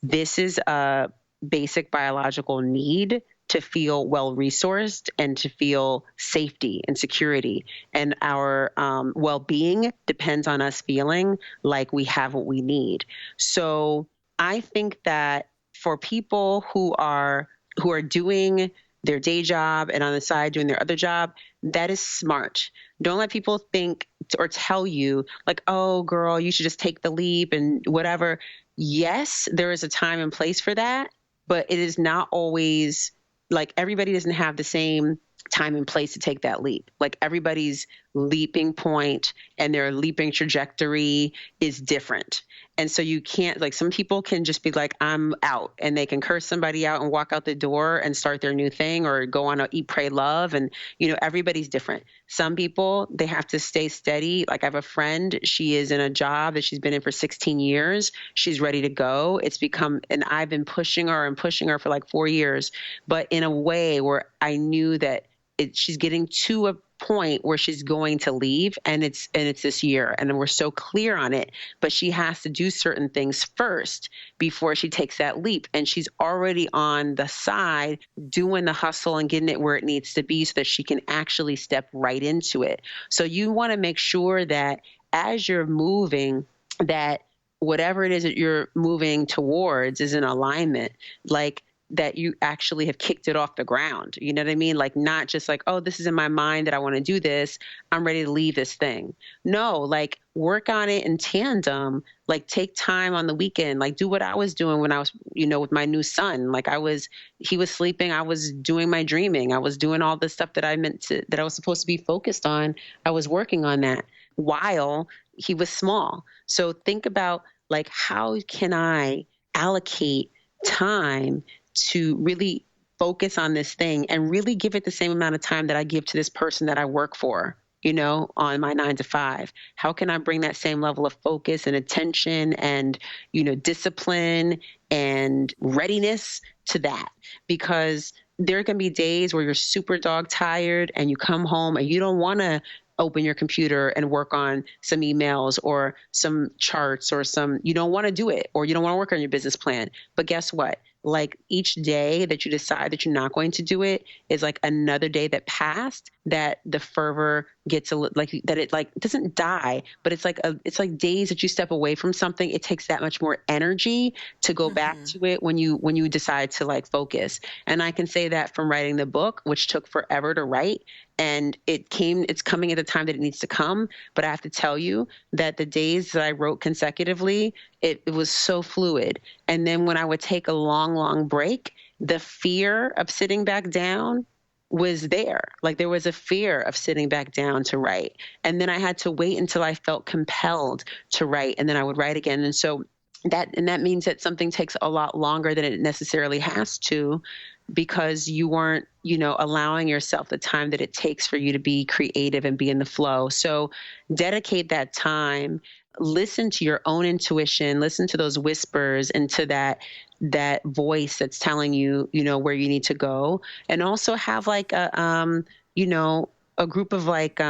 Speaker 2: This is a basic biological need to feel well-resourced and to feel safety and security. And our well-being depends on us feeling like we have what we need. So I think that for people who are doing their day job and on the side doing their other job, that is smart. Don't let people think or tell you like, oh, girl, you should just take the leap and whatever. Yes, there is a time and place for that, but it is not always like everybody doesn't have the same time and place to take that leap. Like everybody's leaping point and their leaping trajectory is different. And so you can't, like, some people can just be like, I'm out, and they can curse somebody out and walk out the door and start their new thing or go on a eat, pray, love. And, everybody's different. Some people, they have to stay steady. Like I have a friend, she is in a job that she's been in for 16 years. She's ready to go. And I've been pushing her for like 4 years, but in a way where I knew that she's getting to a point where she's going to leave, and it's this year, and we're so clear on it, but she has to do certain things first before she takes that leap. And she's already on the side doing the hustle and getting it where it needs to be so that she can actually step right into it. So you want to make sure that as you're moving, that whatever it is that you're moving towards is in alignment, like that you actually have kicked it off the ground. You know what I mean? Like not just like, oh, this is in my mind that I want to do this, I'm ready to leave this thing. No, like work on it in tandem, like take time on the weekend, like do what I was doing when I was, with my new son. Like he was sleeping, I was doing my dreaming. I was doing all the stuff that that I was supposed to be focused on. I was working on that while he was small. So think about like, how can I allocate time to really focus on this thing and really give it the same amount of time that I give to this person that I work for, on my 9 to 5. How can I bring that same level of focus and attention and, discipline and readiness to that? Because there can be days where you're super dog tired and you come home and you don't want to open your computer and work on some emails or some charts or you don't want to do it, or you don't want to work on your business plan. But guess what? like each day that you decide that you're not going to do it is like another day that passed, that the fervor gets like that, it like doesn't die, but it's like days that you step away from something. It takes that much more energy to go back to it when you decide to like focus. And I can say that from writing the book, which took forever to write, and it's coming at the time that it needs to come. But I have to tell you that the days that I wrote consecutively, it was so fluid. And then when I would take a long, long break, the fear of sitting back down was there. Like there was a fear of sitting back down to write. And then I had to wait until I felt compelled to write, and then I would write again. And so that means that something takes a lot longer than it necessarily has to, because you weren't, allowing yourself the time that it takes for you to be creative and be in the flow. So dedicate that time, listen to your own intuition, listen to those whispers and to that voice that's telling you, where you need to go. And also have like a group of like,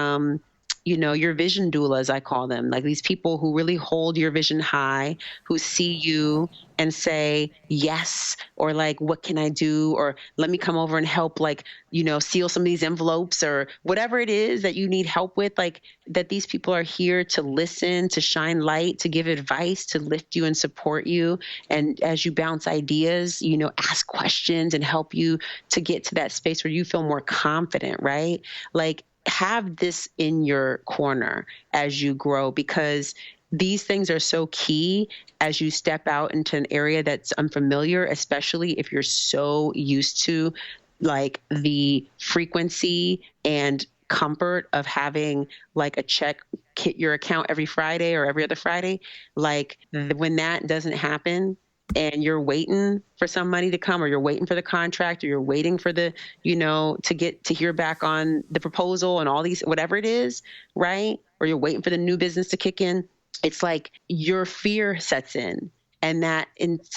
Speaker 2: your vision doulas, I call them, like these people who really hold your vision high, who see you and say, yes, or like, what can I do? Or let me come over and help, like, seal some of these envelopes or whatever it is that you need help with, like that these people are here to listen, to shine light, to give advice, to lift you and support you. And as you bounce ideas, ask questions and help you to get to that space where you feel more confident, right? Like, have this in your corner as you grow, because these things are so key as you step out into an area that's unfamiliar, especially if you're so used to like the frequency and comfort of having like a check hit your account every Friday or every other Friday. Like when that doesn't happen, and you're waiting for some money to come, or you're waiting for the contract, or you're waiting for the, to hear back on the proposal and all these, whatever it is, right? Or you're waiting for the new business to kick in. It's like your fear sets in, and that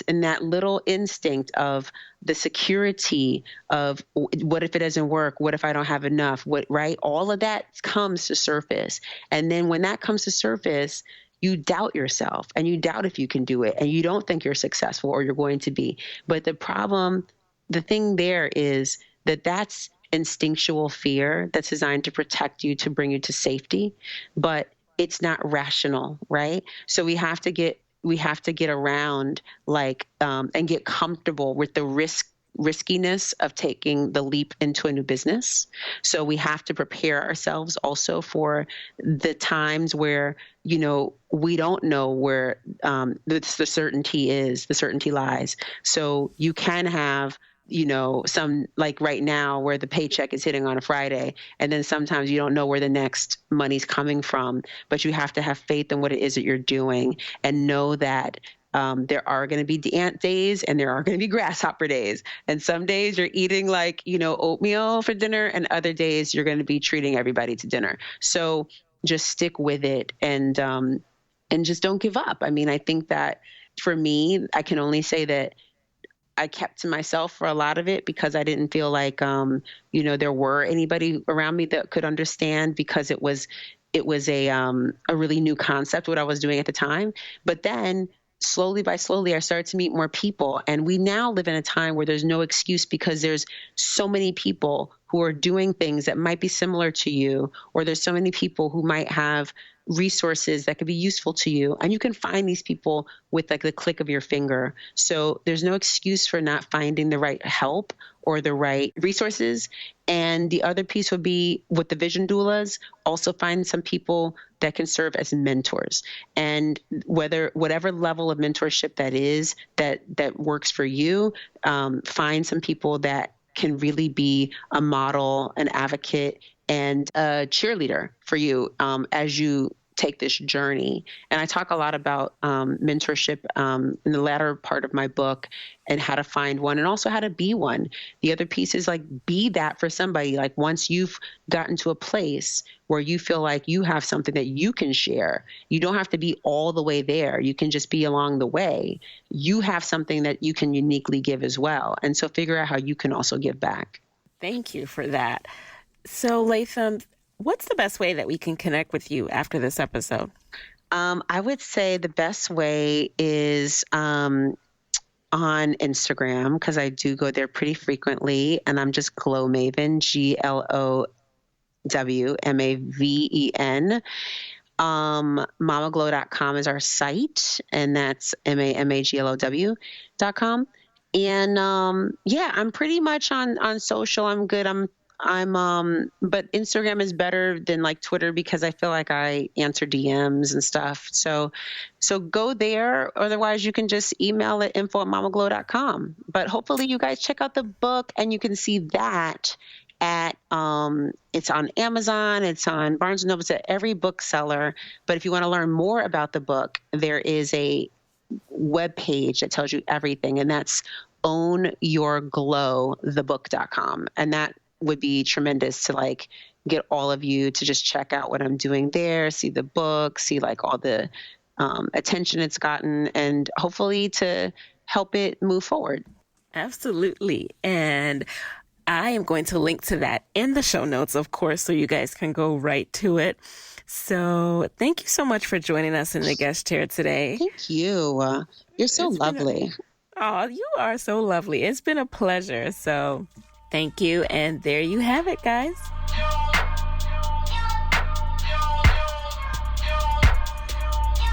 Speaker 2: that little instinct of the security of what if it doesn't work? What if I don't have enough? Right? All of that comes to surface. And then when that comes to surface, you doubt yourself and you doubt if you can do it, and you don't think you're successful or you're going to be. But the thing there is that's instinctual fear that's designed to protect you, to bring you to safety, but it's not rational, right? So we have to get around like, and get comfortable with the riskiness of taking the leap into a new business. So we have to prepare ourselves also for the times where, we don't know where the certainty lies. So you can have, some, like right now where the paycheck is hitting on a Friday, and then sometimes you don't know where the next money's coming from, but you have to have faith in what it is that you're doing, and know that there are going to be ant days and there are going to be grasshopper days. And some days you're eating like, oatmeal for dinner, and other days you're going to be treating everybody to dinner. So just stick with it, and just don't give up. I mean, I think that for me, I can only say that I kept to myself for a lot of it, because I didn't feel like, there were anybody around me that could understand, because it was a really new concept, what I was doing at the time. But then slowly I started to meet more people. And we now live in a time where there's no excuse, because there's so many people who are doing things that might be similar to you, or there's so many people who might have resources that could be useful to you. And you can find these people with like the click of your finger. So there's no excuse for not finding the right help or the right resources. And the other piece would be with the vision doulas, also find some people that can serve as mentors. And whatever level of mentorship that is, that works for you, find some people that can really be a model, an advocate, and a cheerleader for you as you take this journey. And I talk a lot about mentorship in the latter part of my book, and how to find one, and also how to be one. The other piece is like, be that for somebody. Like once you've gotten to a place where you feel like you have something that you can share, you don't have to be all the way there. You can just be along the way. You have something that you can uniquely give as well. And so figure out how you can also give back.
Speaker 3: Thank you for that. So Latham, what's the best way that we can connect with you after this episode?
Speaker 2: I would say the best way is on Instagram because I do go there pretty frequently, and I'm just Glow Maven, GLOWMAVEN. Mamaglow.com is our site, and that's MAMAGLOW.com. And yeah, I'm pretty much on social. I'm good. But Instagram is better than like Twitter because I feel like I answer DMs and stuff. So go there. Otherwise, you can just email at info@mamaglow.com. But hopefully you guys check out the book, and you can see that at it's on Amazon, it's on Barnes and Noble, it's at every bookseller. But if you want to learn more about the book, there is a web page that tells you everything, and that's ownyourglowthebook.com. And that would be tremendous to like get all of you to just check out what I'm doing there, see the book, see like all the attention it's gotten, and hopefully to help it move forward.
Speaker 3: Absolutely. And I am going to link to that in the show notes, of course, so you guys can go right to it. So thank you so much for joining us in the guest chair today.
Speaker 2: Thank you. You're so lovely.
Speaker 3: Oh, you are so lovely. It's been a pleasure. So thank you. And there you have it, guys.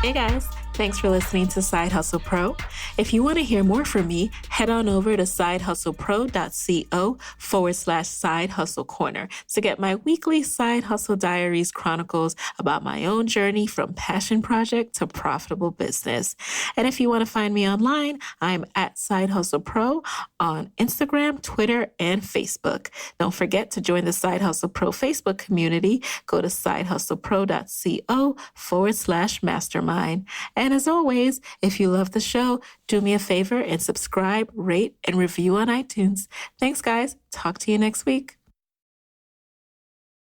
Speaker 1: Hey guys, thanks for listening to Side Hustle Pro. If you want to hear more from me, head on over to sidehustlepro.co/side hustle corner to get my weekly Side Hustle Diaries chronicles about my own journey from passion project to profitable business. And if you want to find me online, I'm at Side Hustle Pro on Instagram, Twitter, and Facebook. Don't forget to join the Side Hustle Pro Facebook community. Go to sidehustlepro.co/mastermind. And as always, if you love the show, do me a favor and subscribe, rate, and review on iTunes. Thanks, guys. Talk to you next week.